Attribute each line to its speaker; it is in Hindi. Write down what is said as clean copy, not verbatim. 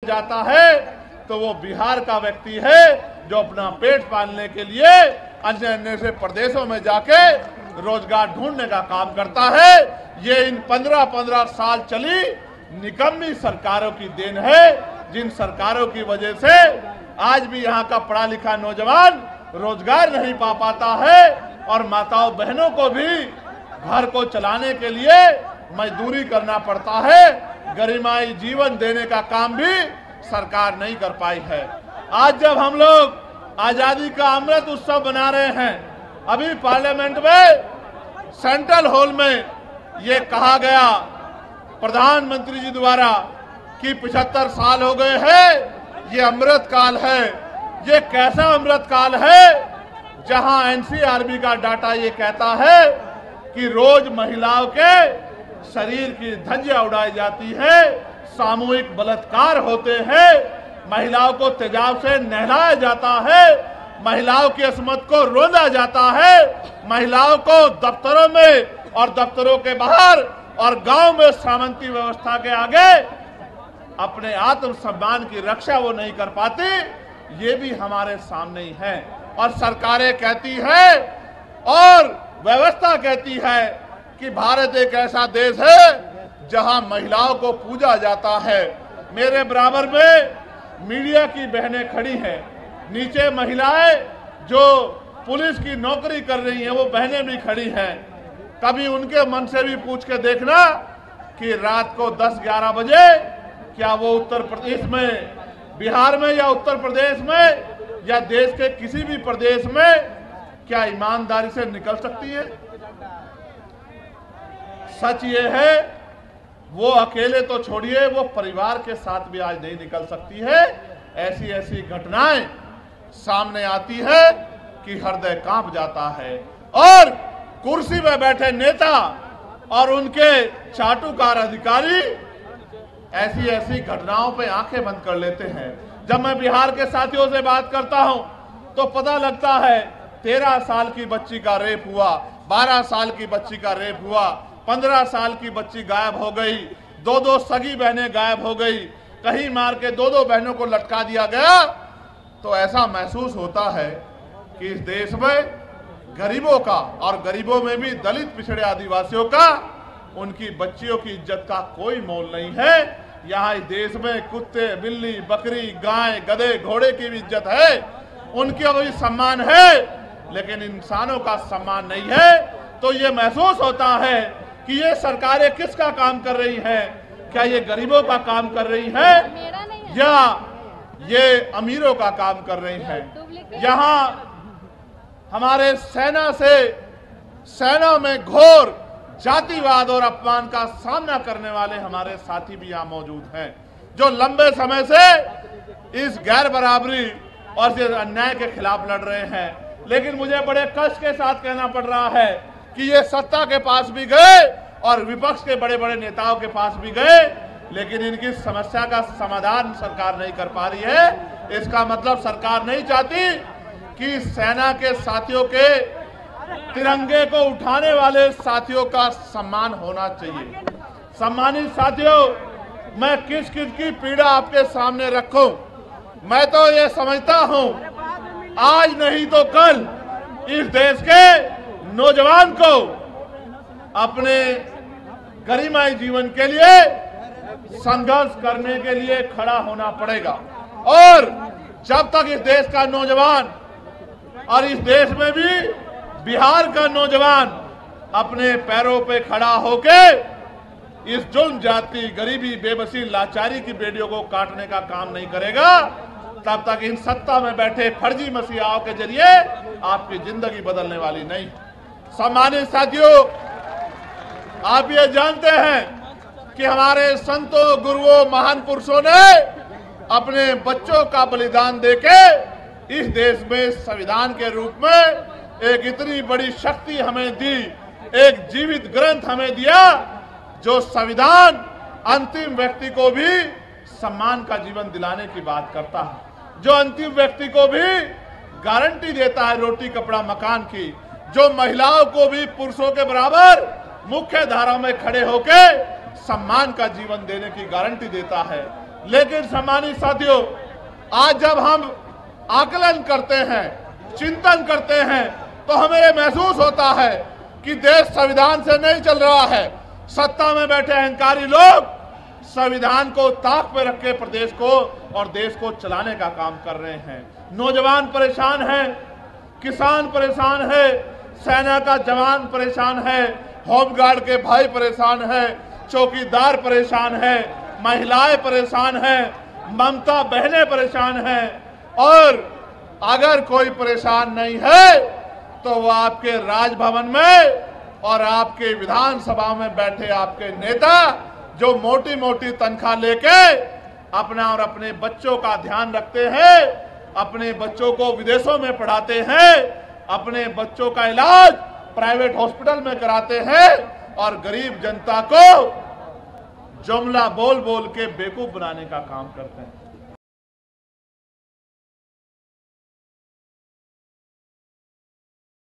Speaker 1: जाता है तो वो बिहार का व्यक्ति है जो अपना पेट पालने के लिए अन्य अन्य से प्रदेशों में जाके रोजगार ढूंढने का काम करता है। ये इन 15-15 साल चली निकम्मी सरकारों की देन है, जिन सरकारों की वजह से आज भी यहाँ का पढ़ा लिखा नौजवान रोजगार नहीं पा पाता है और माताओं बहनों को भी घर को चलाने के लिए मजदूरी करना पड़ता है। गरिमाई जीवन देने का काम भी सरकार नहीं कर पाई है। आज जब हम लोग आजादी का अमृत उत्सव बना रहे हैं, अभी पार्लियामेंट में सेंट्रल हॉल में ये कहा गया प्रधानमंत्री जी द्वारा कि 75 साल हो गए हैं, ये अमृत काल है। ये कैसा अमृत काल है जहां एनसीआरबी का डाटा ये कहता है कि रोज महिलाओं के शरीर की धज्जियां उड़ाई जाती है, सामूहिक बलात्कार होते हैं, महिलाओं को तेजाब से नहलाया जाता है, महिलाओं की अस्मत को रोंदा जाता है, महिलाओं को दफ्तरों में और दफ्तरों के बाहर और गांव में सामंती व्यवस्था के आगे अपने आत्मसम्मान की रक्षा वो नहीं कर पाती। ये भी हमारे सामने ही है और सरकारें कहती है और व्यवस्था कहती है कि भारत एक ऐसा देश है जहां महिलाओं को पूजा जाता है। मेरे बराबर में मीडिया की बहनें खड़ी हैं, नीचे महिलाएं जो पुलिस की नौकरी कर रही हैं वो बहनें भी खड़ी हैं। कभी उनके मन से भी पूछ के देखना कि रात को 10-11 बजे क्या वो उत्तर प्रदेश में, बिहार में या उत्तर प्रदेश में या देश के किसी भी प्रदेश में क्या ईमानदारी से निकल सकती है? सच ये है वो अकेले तो छोड़िए, वो परिवार के साथ भी आज नहीं निकल सकती है। ऐसी ऐसी घटनाएं सामने आती है कि हृदय कांप जाता है और कुर्सी में बैठे नेता और उनके चाटुकार अधिकारी ऐसी ऐसी घटनाओं पे आंखें बंद कर लेते हैं। जब मैं बिहार के साथियों से बात करता हूं तो पता लगता है 13 साल की बच्ची का रेप हुआ, 12 साल की बच्ची का रेप हुआ, 15 साल की बच्ची गायब हो गई, 2 सगी बहनें गायब हो गई, कहीं मार के 2 बहनों को लटका दिया गया। तो ऐसा महसूस होता है कि इस देश में गरीबों का, और गरीबों में भी दलित पिछड़े आदिवासियों का, उनकी बच्चियों की इज्जत का कोई मोल नहीं है। यहाँ इस देश में कुत्ते, बिल्ली, बकरी, गाय, गधे, घोड़े की भी इज्जत है, उनका भी सम्मान है, लेकिन इंसानों का सम्मान नहीं है। तो ये महसूस होता है कि ये सरकारें किसका काम कर रही हैं? क्या ये गरीबों का काम कर रही हैं या ये अमीरों का काम कर रही हैं? यहाँ हमारे सेना में घोर जातिवाद और अपमान का सामना करने वाले हमारे साथी भी यहाँ मौजूद हैं, जो लंबे समय से इस गैर बराबरी और इस अन्याय के खिलाफ लड़ रहे हैं। लेकिन मुझे बड़े कष्ट के साथ कहना पड़ रहा है कि ये सत्ता के पास भी गए और विपक्ष के बड़े बड़े नेताओं के पास भी गए, लेकिन इनकी समस्या का समाधान सरकार नहीं कर पा रही है। इसका मतलब सरकार नहीं चाहती कि सेना के साथियों के तिरंगे को उठाने वाले साथियों का सम्मान होना चाहिए। सम्मानित साथियों, मैं किस किस की पीड़ा आपके सामने रखूं? मैं तो ये समझता हूं आज नहीं तो कल इस देश के नौजवान को अपने गरिमाई जीवन के लिए संघर्ष करने के लिए खड़ा होना पड़ेगा। और जब तक इस देश का नौजवान और इस देश में भी बिहार का नौजवान अपने पैरों पे खड़ा होके इस जुल्म, जाति, गरीबी, बेबसी, लाचारी की बेड़ियों को काटने का काम नहीं करेगा, तब तक इन सत्ता में बैठे फर्जी मसीहाओं के जरिए आपकी जिंदगी बदलने वाली नहीं। सम्मानित साथियों, आप ये जानते हैं कि हमारे संतों, गुरुओं, महान पुरुषों ने अपने बच्चों का बलिदान देके इस देश में संविधान के रूप में एक इतनी बड़ी शक्ति हमें दी, एक जीवित ग्रंथ हमें दिया जो संविधान अंतिम व्यक्ति को भी सम्मान का जीवन दिलाने की बात करता है, जो अंतिम व्यक्ति को भी गारंटी देता है रोटी, कपड़ा, मकान की, जो महिलाओं को भी पुरुषों के बराबर मुख्य धारा में खड़े होकर सम्मान का जीवन देने की गारंटी देता है। लेकिन सम्मानित साथियों, आज जब हम आकलन करते हैं, चिंतन करते हैं, तो हमें ये महसूस होता है कि देश संविधान से नहीं चल रहा है। सत्ता में बैठे अहंकारी लोग संविधान को ताक पे रख के प्रदेश को और देश को चलाने का काम कर रहे हैं। नौजवान परेशान है, किसान परेशान है, सेना का जवान परेशान है, होमगार्ड के भाई परेशान है, चौकीदार परेशान है, महिलाएं परेशान है, ममता बहनें परेशान है। और अगर कोई परेशान नहीं है तो वो आपके राजभवन में और आपके विधानसभा में बैठे आपके नेता जो मोटी मोटी तनख्वाह लेके अपना और अपने बच्चों का ध्यान रखते हैं, अपने बच्चों को विदेशों में पढ़ाते हैं, अपने बच्चों का इलाज प्राइवेट हॉस्पिटल में कराते हैं और गरीब जनता को जुमला बोल बोल के बेवकूफ बनाने का काम करते हैं।